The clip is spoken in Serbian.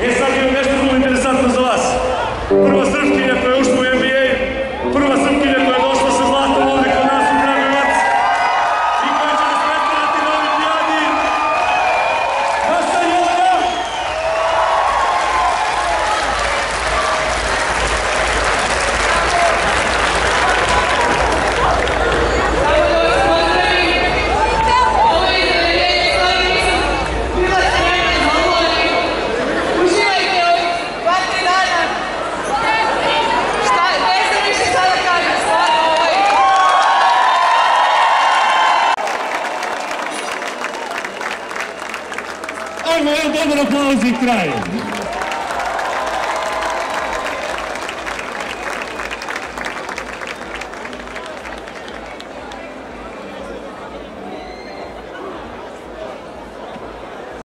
E sad imam nešto vrlo interesantno za vas. Prva srpkinja koja je ušla u NBA, prva srpkinja koja je došla sa zlatom ovde kod nas u Kragujevac i koja će nas predstavljati na olimpijadi. Nasta Jelena! Ajmo, jedan dobar aplauz i kraj.